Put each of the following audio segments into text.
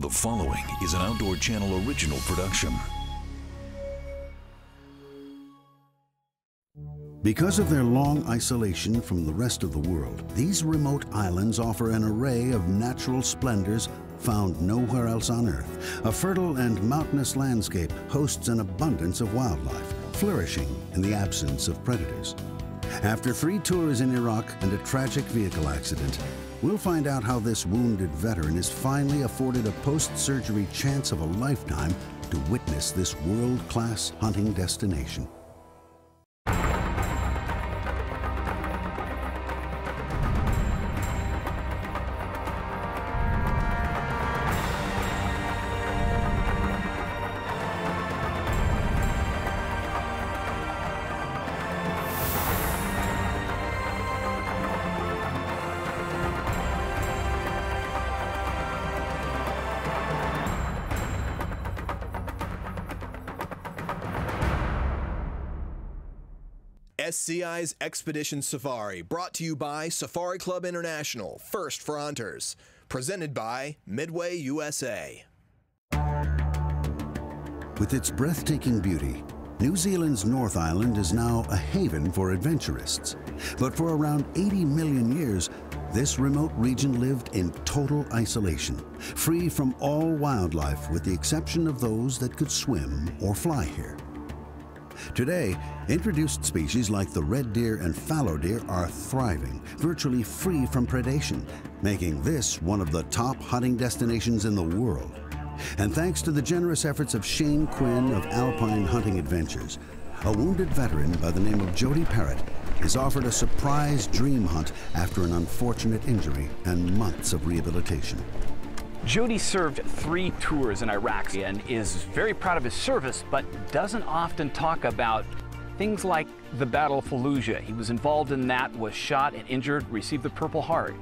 The following is an Outdoor Channel original production. Because of their long isolation from the rest of the world, these remote islands offer an array of natural splendors found nowhere else on Earth. A fertile and mountainous landscape hosts an abundance of wildlife, flourishing in the absence of predators. After 3 tours in Iraq and a tragic vehicle accident, we'll find out how this wounded veteran is finally afforded a post-surgery chance of a lifetime to witness this world-class hunting destination. SCI's Expedition Safari, brought to you by Safari Club International, first for hunters. Presented by Midway USA. With its breathtaking beauty, New Zealand's North Island is now a haven for adventurists. But for around 80 million years, this remote region lived in total isolation, free from all wildlife with the exception of those that could swim or fly here. Today, introduced species like the red deer and fallow deer are thriving, virtually free from predation, making this one of the top hunting destinations in the world. And thanks to the generous efforts of Shane Quinn of Alpine Hunting Adventures, a wounded veteran by the name of Jody Perritte is offered a surprise dream hunt after an unfortunate injury and months of rehabilitation. Jody served 3 tours in Iraq and is very proud of his service, but doesn't often talk about things like the Battle of Fallujah. He was involved in that, was shot and injured, received the Purple Heart.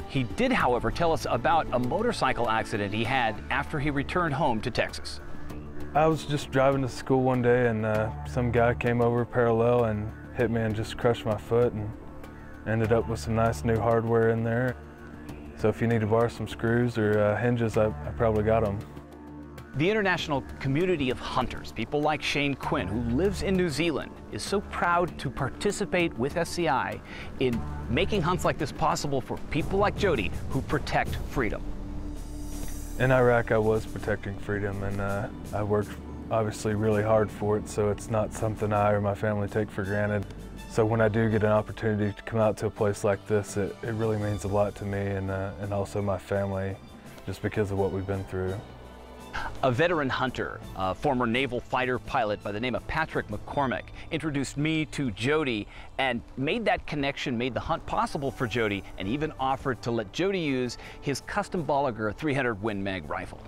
He did, however, tell us about a motorcycle accident he had after he returned home to Texas. I was just driving to school one day and some guy came over parallel and hit me and just crushed my foot and ended up with some nice new hardware in there. So if you need to borrow some screws or hinges, I probably got them. The international community of hunters, people like Shane Quinn, who lives in New Zealand, is so proud to participate with SCI in making hunts like this possible for people like Jody who protect freedom. In Iraq, I was protecting freedom, and I worked obviously really hard for it, so it's not something I or my family take for granted. So when I do get an opportunity to come out to a place like this, it really means a lot to me and also my family, just because of what we've been through. A veteran hunter, a former naval fighter pilot by the name of Patrick McCormick, introduced me to Jody and made that connection, made the hunt possible for Jody, and even offered to let Jody use his custom Bolliger 300 Win Mag rifle.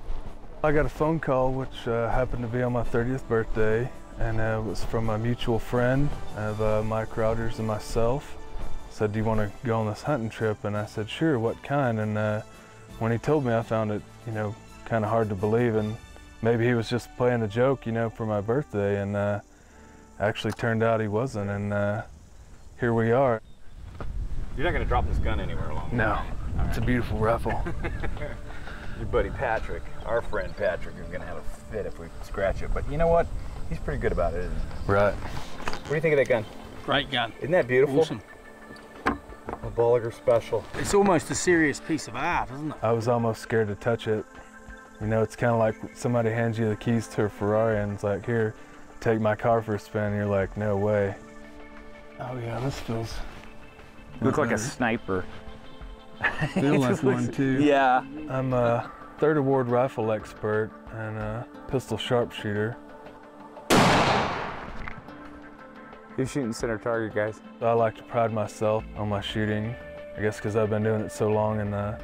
I got a phone call which happened to be on my 30th birthday. And it was from a mutual friend of Mike Rogers and myself. Said, do you want to go on this hunting trip? And I said, sure, what kind? And when he told me, I found it, kind of hard to believe. And maybe he was just playing a joke, for my birthday. And actually turned out he wasn't. And here we are. You're not going to drop this gun anywhere along the way. No, it's a beautiful rifle. Your buddy Patrick, our friend Patrick, is going to have a fit if we scratch it. But you know what? He's pretty good about it, isn't he? Right. What do you think of that gun? Great gun. Isn't that beautiful? Awesome. A Bolliger Special. It's almost a serious piece of art, isn't it? I was almost scared to touch it. It's kind of like somebody hands you the keys to a Ferrari and it's like, here, take my car for a spin. And you're like, no way. Oh yeah, this feels... You look like a sniper. Feel like one too. Yeah. I'm a 3rd award rifle expert and a pistol sharpshooter. Who's shooting center target, guys? I like to pride myself on my shooting, I guess because I've been doing it so long, and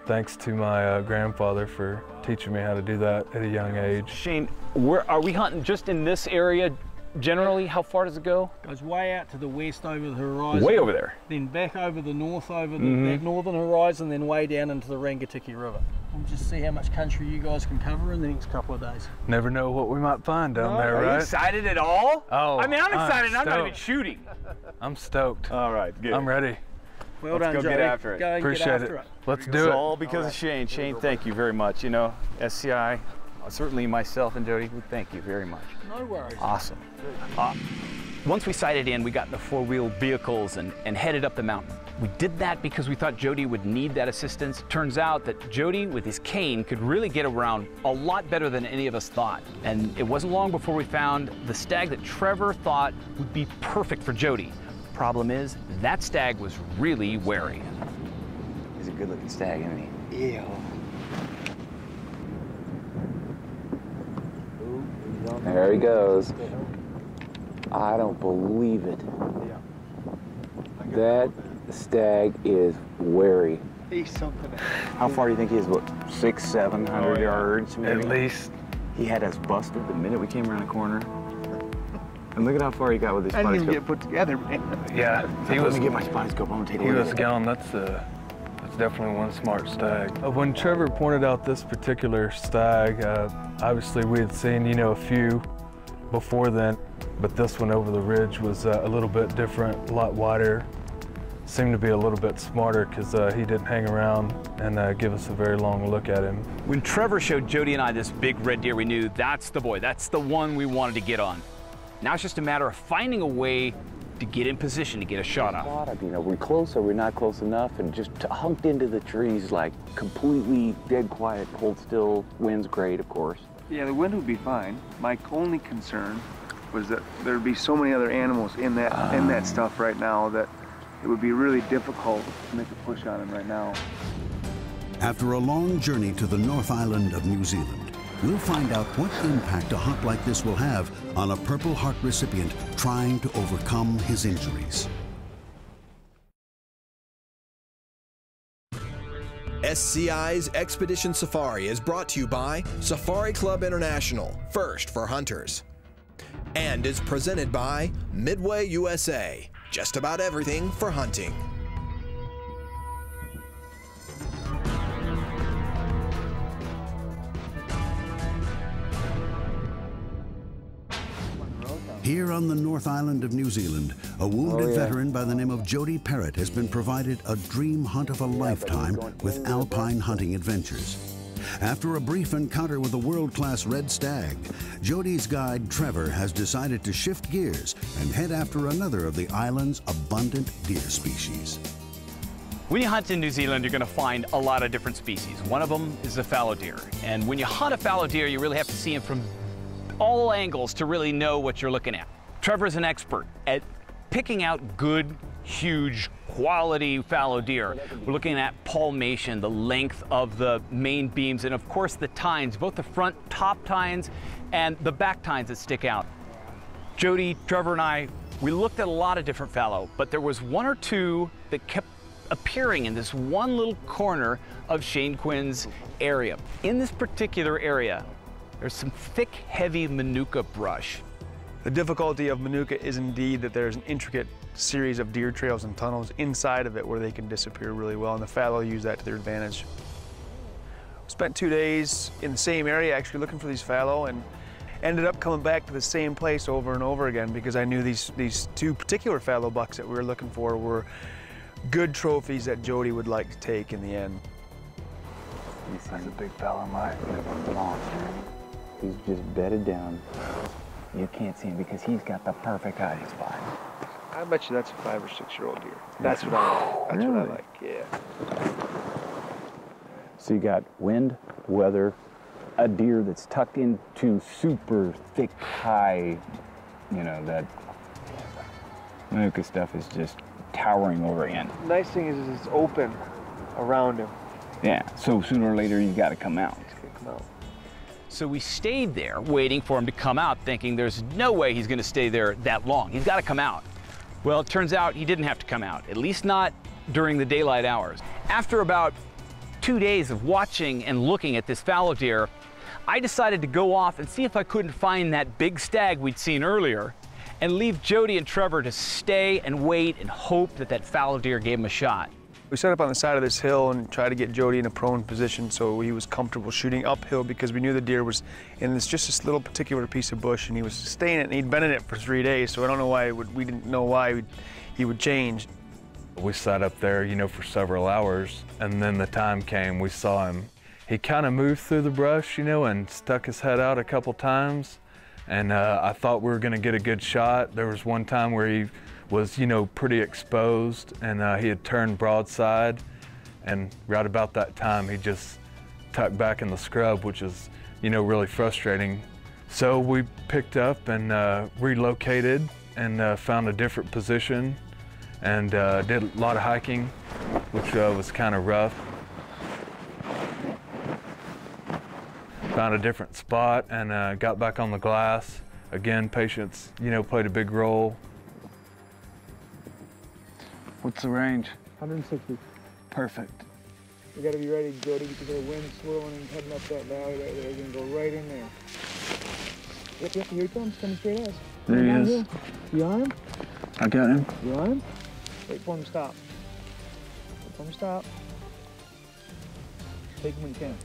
thanks to my grandfather for teaching me how to do that at a young age. Shane, are we hunting just in this area generally? How far does it go? Goes way out to the west over the horizon. Way over there. Then back over the north over the that northern horizon, then way down into the Rangitikei River. We'll just see how much country you guys can cover in the next couple of days. Never know what we might find down there, right? Are you excited at all? Oh, I mean, I'm excited. I'm not even stoked. shooting. I'm stoked. All right, good. I'm ready. Well Let's done, go Jody. get after it. Go and Appreciate get after it. it. Let's It's do it. all because of Shane. Shane, thank you very much. You know, SCI, certainly myself and Jody, we thank you very much. No worries. Awesome. Once we sighted in, we got in the four-wheel vehicles and headed up the mountain. We did that because we thought Jody would need that assistance. Turns out that Jody, with his cane, could really get around a lot better than any of us thought. And it wasn't long before we found the stag that Trevor thought would be perfect for Jody. Problem is, that stag was really wary. He's a good-looking stag, isn't he? Yeah. There he goes. I don't believe it. That stag is wary. He's something. How far do you think he is? What, 600-700 yards? At least. He had us busted the minute we came around the corner. And look at how far he got with his I spotty didn't even scope. get put together, man. Yeah, Let me get my spotty scope. I'm gonna take a he look was at it. gone. That's definitely one smart stag. When Trevor pointed out this particular stag, obviously we had seen, you know, a few before then, but this one over the ridge was a little bit different, a lot wider. Seemed to be a little bit smarter because he didn't hang around and give us a very long look at him. When Trevor showed Jody and I this big red deer, we knew that's the boy, that's the one we wanted to get on. Now it's just a matter of finding a way to get in position to get a shot off. You know, we're close or we're not close enough, and just hunked into the trees like completely dead quiet, hold still. Wind's great, of course. Yeah, the wind would be fine. My only concern was that there'd be so many other animals in that stuff right now that it would be really difficult to make a push on them right now. After a long journey to the North Island of New Zealand, we'll find out what impact a hunt like this will have on a Purple Heart recipient trying to overcome his injuries. SCI's Expedition Safari is brought to you by Safari Club International, first for hunters. And is presented by Midway USA, just about everything for hunting. Here on the North Island of New Zealand, a wounded veteran by the name of Jody Perritte has been provided a dream hunt of a lifetime with Alpine hunting adventures. After a brief encounter with a world-class red stag, Jody's guide Trevor has decided to shift gears and head after another of the island's abundant deer species. When you hunt in New Zealand, you're going to find a lot of different species. One of them is the fallow deer. And when you hunt a fallow deer, you really have to see him from all angles to really know what you're looking at. Trevor's an expert at picking out good, huge, quality fallow deer. We're looking at palmation, the length of the main beams, and of course the tines, both the front top tines and the back tines that stick out. Jody, Trevor, and I, we looked at a lot of different fallow, but there was one or two that kept appearing in this one little corner of Shane Quinn's area. In this particular area, there's some thick, heavy manuka brush. The difficulty of manuka is indeed that there's an intricate series of deer trails and tunnels inside of it where they can disappear really well, and the fallow use that to their advantage. Spent 2 days in the same area actually looking for these fallow, and ended up coming back to the same place over and over again because I knew these two particular fallow bucks that we were looking for were good trophies that Jody would like to take in the end. That's a big fella, Mike. Monster. He's just bedded down. You can't see him because he's got the perfect hiding spot. I bet you that's a 5 or 6 year old deer. That's what I like. That's what I like, yeah. So you got wind, weather, a deer that's tucked into super thick, high, you know, that manuka stuff is just towering overhead. Nice thing is it's open around him. Yeah, so sooner or later you gotta come out. He's gonna come out. So we stayed there waiting for him to come out, thinking there's no way he's gonna stay there that long. He's gotta come out. Well, it turns out he didn't have to come out, at least not during the daylight hours. After about 2 days of watching and looking at this fallow deer, I decided to go off and see if I couldn't find that big stag we'd seen earlier and leave Jody and Trevor to stay and wait and hope that that fallow deer gave him a shot. We set up on the side of this hill and tried to get Jody in a prone position so he was comfortable shooting uphill because we knew the deer was in just this little particular piece of bush and he was staying in it and he'd been in it for 3 days, so I don't know why we didn't know why he would change. We sat up there, you know, for several hours, and then the time came, we saw him. He kind of moved through the brush, you know, and stuck his head out a couple times, and I thought we were gonna get a good shot. There was one time where he was, you know, pretty exposed, and he had turned broadside, and right about that time, he just tucked back in the scrub, which is, you know, really frustrating. So we picked up and relocated and found a different position, and did a lot of hiking, which was kind of rough. Found a different spot and got back on the glass. Again, patience, you know, played a big role. What's the range? 160. Perfect. We gotta be ready, Jody, because the wind's swirling and heading up that valley right there. We're gonna go right in there. Yep, here he comes, coming straight at us. There he is. Here. You on him? I got him. You on him? Wait for him to stop. Wait for him to stop. Take him when you can.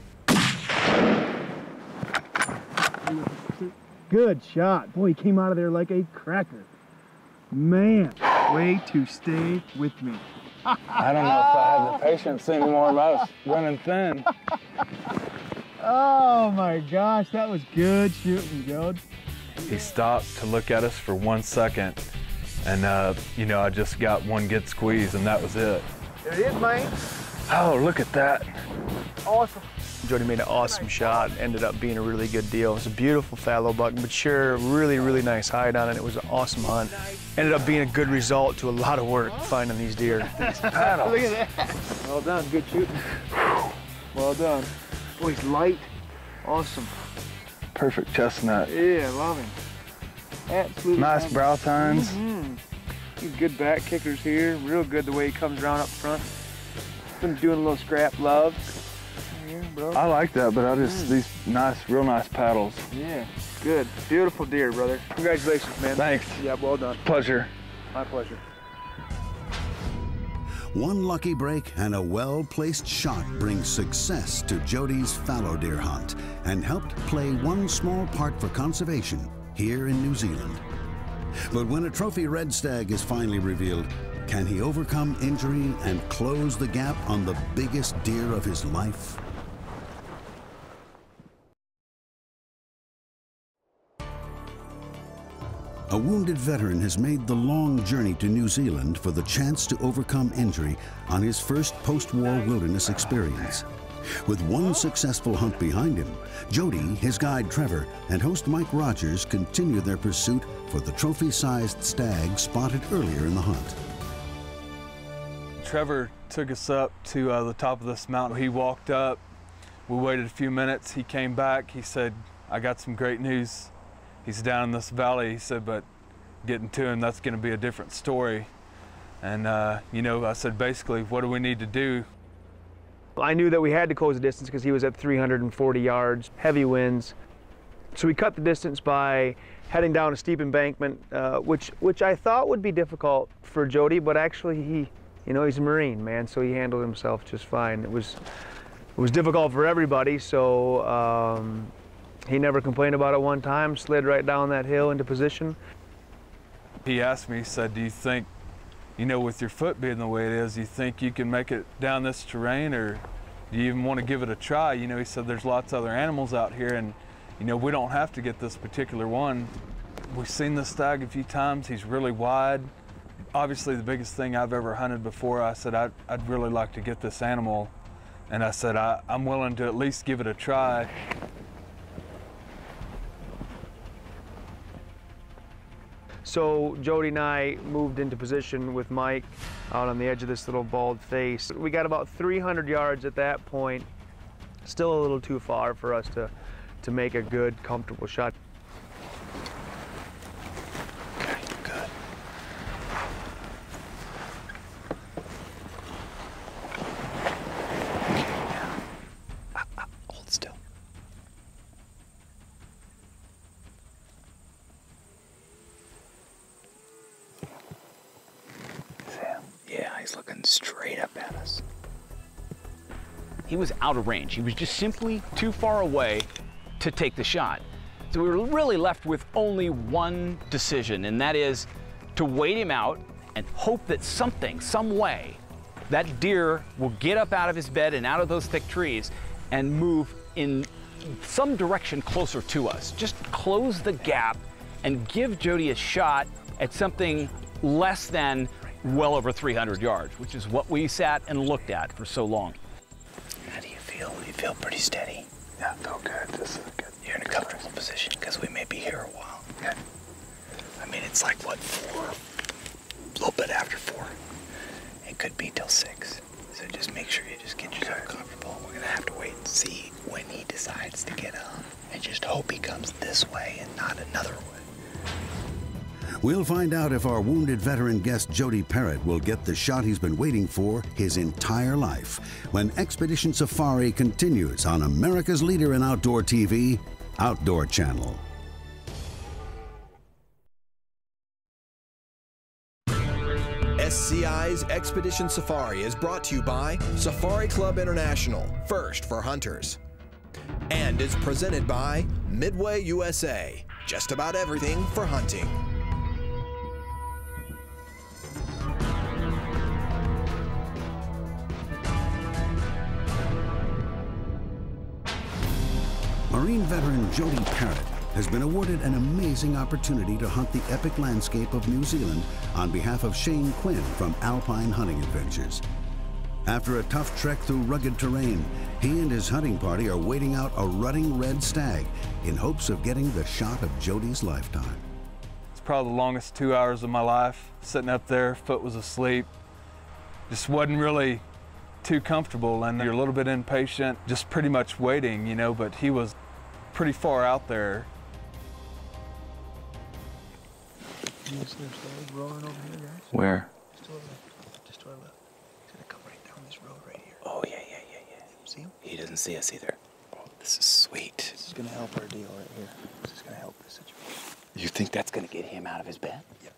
Good shot. Boy, he came out of there like a cracker. Man, way to stay with me. I don't know if I have the patience anymore. I was running thin. Oh my gosh, that was good shooting, Jode. He stopped to look at us for 1 second, and you know, I just got one good squeeze, and that was it. There it is, man. Oh, look at that. Awesome. Jody made an awesome shot, ended up being a really good deal. It was a beautiful fallow buck, mature, really, really nice hide on it. It was an awesome hunt. Ended up being a good result to a lot of work finding these deer. Look at that. Well done, good shooting. Well done. Boy, he's light. Awesome. Perfect chestnut. Yeah, love him. Absolutely. Nice brow tines. He's good back kickers here. Real good the way he comes around up front. Been doing a little scrap love. Here, bro. I like that, but I just, these nice, real nice paddles. Yeah, good. Beautiful deer, brother. Congratulations, man. Thanks. Yeah, well done. Pleasure. My pleasure. One lucky break and a well-placed shot brings success to Jody's fallow deer hunt and helped play one small part for conservation here in New Zealand. But when a trophy red stag is finally revealed, can he overcome injury and close the gap on the biggest deer of his life? A wounded veteran has made the long journey to New Zealand for the chance to overcome injury on his first post-war wilderness experience. With one successful hunt behind him, Jody, his guide Trevor, and host Mike Rogers continue their pursuit for the trophy-sized stag spotted earlier in the hunt. Trevor took us up to the top of this mountain. He walked up, we waited a few minutes, he came back, he said, I got some great news. He's down in this valley, he said, but getting to him, that's gonna be a different story. And you know, I said, basically, what do we need to do? I knew that we had to close the distance because he was at 340 yards, heavy winds. So we cut the distance by heading down a steep embankment, which I thought would be difficult for Jody, but actually he, you know, he's a Marine, man, so he handled himself just fine. It was difficult for everybody, so he never complained about it one time, slid right down that hill into position. He asked me, he said, do you think, you know, with your foot being the way it is, you think you can make it down this terrain, or do you even want to give it a try? You know, he said, there's lots of other animals out here, and, you know, we don't have to get this particular one. We've seen this stag a few times. He's really wide. Obviously, the biggest thing I've ever hunted before. I said, I'd really like to get this animal. And I said, I'm willing to at least give it a try. So Jody and I moved into position with Mike out on the edge of this little bald face. We got about 300 yards at that point. Still a little too far for us to make a good, comfortable shot. Okay, good. Okay, now. Hold still. Yeah, he's looking straight up at us. He was out of range. He was just simply too far away to take the shot. So we were really left with only one decision, and that is to wait him out and hope that something, some way, that deer will get up out of his bed and out of those thick trees and move in some direction closer to us. Just close the gap and give Jody a shot at something less than well over 300 yards, which is what we sat and looked at for so long. How do you feel? You feel pretty steady? Yeah, I feel good. This is good. You're in a comfortable position because we may be here a while. Good. I mean, it's like, what, 4? A little bit after 4. It could be till 6. So just make sure you just get yourself comfortable. We're gonna have to wait and see when he decides to get up. And just hope he comes this way and not another way. We'll find out if our wounded veteran guest Jody Perritte will get the shot he's been waiting for his entire life when Expedition Safari continues on America's leader in outdoor TV, Outdoor Channel. SCI's Expedition Safari is brought to you by Safari Club International, first for hunters. And is presented by Midway USA, just about everything for hunting. Marine veteran Jody Perritte has been awarded an amazing opportunity to hunt the epic landscape of New Zealand on behalf of Shane Quinn from Alpine Hunting Adventures. After a tough trek through rugged terrain, he and his hunting party are waiting out a rutting red stag in hopes of getting the shot of Jody's lifetime. It's probably the longest 2 hours of my life. Sitting up there, foot was asleep. Just wasn't really too comfortable, and you're a little bit impatient, just pretty much waiting, you know, but he was pretty far out there. Where? Just to our left. He's gonna come right down this road right here. Oh, yeah. See him? He doesn't see us either. Oh, this is sweet. This is gonna help our deal right here. This is gonna help this situation. You think that's gonna get him out of his bed? Yep.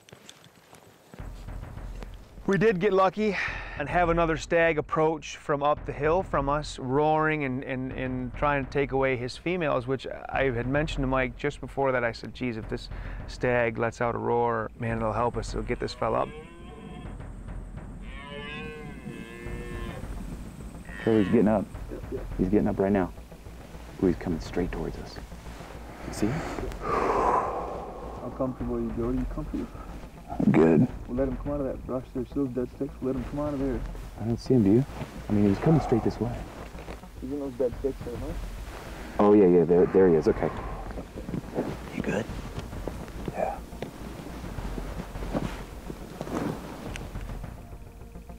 We did get lucky and have another stag approach from up the hill from us, roaring and trying to take away his females, which I had mentioned to Mike just before that. I said, geez, if this stag lets out a roar, man, it'll help us. It'll get this fella up. Trevor's getting up. He's getting up right now. Ooh, he's coming straight towards us. You see him? How comfortable are you, Jody? You comfortable? Good. We'll let him come out of that brush. There's those dead sticks. We'll let him come out of there. I don't see him, do you? I mean, he was coming straight this way. He's in those dead sticks there, huh? Oh, yeah, there he is. Okay. You good? Yeah.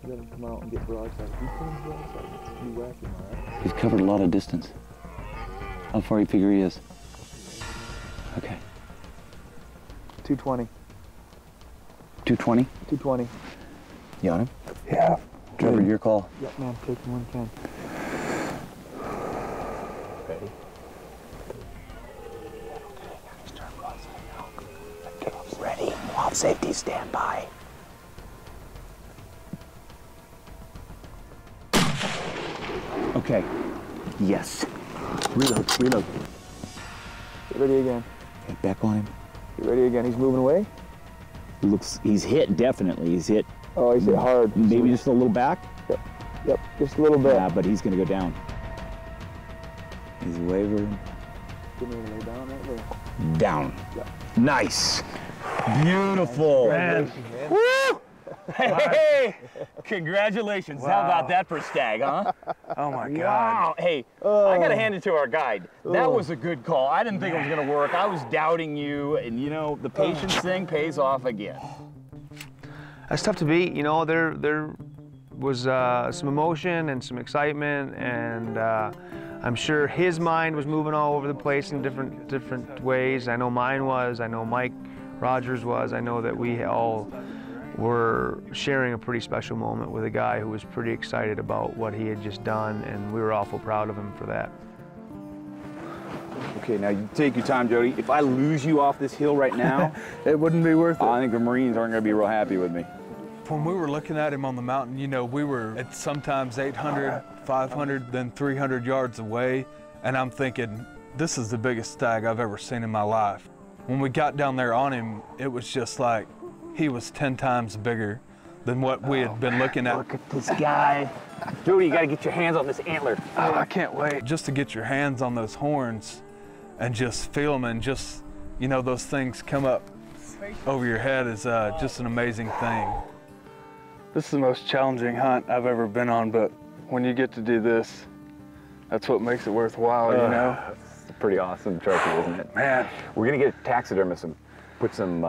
Let him come out and get broadside. If he comes broadside, you whack him, all right? He's covered a lot of distance. How far do you figure he is? Okay. 220. 220? 220. You on him? Yeah. Trevor, your call. Yep, man. Take him when you can. Ready? Ready. Off safety, stand by. Okay. Yes. Reload. Get ready again. Okay, back on him. Get ready again. He's moving away. He's hit, definitely. He's hit. Oh, he's hit hard. Maybe just a little back? Yep, just a little bit. Yeah, but he's going to go down. He's wavering. Get ready to lay down right there. Down. Yep. Nice. Beautiful. Man. Woo! Hey! Congratulations. How about that for stag, huh? Oh my God. Wow. Hey, I got to hand it to our guide. That was a good call. I didn't think it was going to work. I was doubting you, and you know, the patience thing pays off again. That's tough to beat, you know. There was some emotion and some excitement, and I'm sure his mind was moving all over the place in different ways. I know mine was. I know Mike Rogers was. I know that we all were sharing a pretty special moment with a guy who was pretty excited about what he had just done, and we were awful proud of him for that. Okay, now you take your time, Jody. If I lose you off this hill right now, it wouldn't be worth it. I think the Marines aren't going to be real happy with me. When we were looking at him on the mountain, you know, we were at sometimes 800, 500, then 300 yards away, and I'm thinking, this is the biggest stag I've ever seen in my life. When we got down there on him, it was just like he was 10 times bigger than what we had been looking at. Look at this guy. Jody, you got to get your hands on this antler. Oh, I can't wait. Just to get your hands on those horns and just feel them and just, you know, those things come up over your head is just an amazing thing. This is the most challenging hunt I've ever been on, but when you get to do this, that's what makes it worthwhile, you know? It's a pretty awesome trophy, isn't it? Man. We're gonna get a taxidermist and put some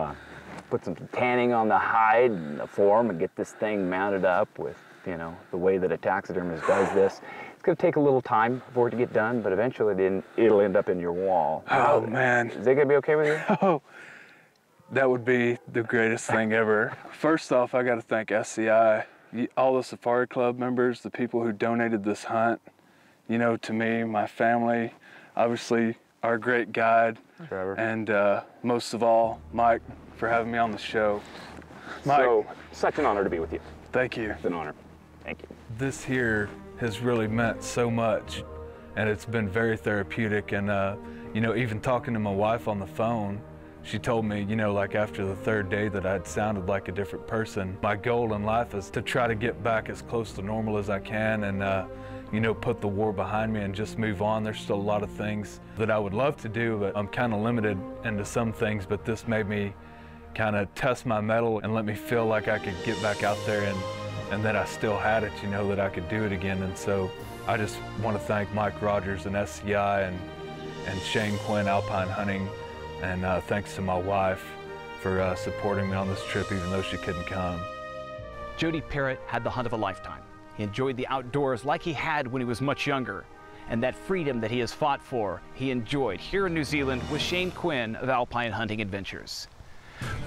tanning on the hide and the form and get this thing mounted up with, you know, the way that a taxidermist does this. It's gonna take a little time for it to get done, but eventually it'll end up in your wall. Oh, man. Is that gonna be okay with you? Oh, that would be the greatest thing ever. First off, I gotta thank SCI, all the Safari Club members, the people who donated this hunt, you know, to me, my family, obviously our great guide, Trevor, and most of all, Mike, for having me on the show. Mike, so, such an honor to be with you. Thank you. It's an honor. Thank you. This here has really meant so much, and it's been very therapeutic. And you know, even talking to my wife on the phone, she told me, you know, like after the third day that I'd sounded like a different person. My goal in life is to try to get back as close to normal as I can and, you know, put the war behind me and just move on. There's still a lot of things that I would love to do, but I'm kind of limited into some things, but this made me kind of test my mettle and let me feel like I could get back out there and that I still had it, you know, that I could do it again. And so I just want to thank Mike Rogers and SCI and Shane Quinn, Alpine Hunting, and thanks to my wife for supporting me on this trip even though she couldn't come. Jody Perritte had the hunt of a lifetime. He enjoyed the outdoors like he had when he was much younger. And that freedom that he has fought for, he enjoyed here in New Zealand with Shane Quinn of Alpine Hunting Adventures.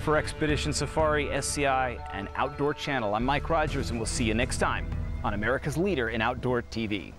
For Expedition Safari, SCI, and Outdoor Channel, I'm Mike Rogers, and we'll see you next time on America's Leader in Outdoor TV.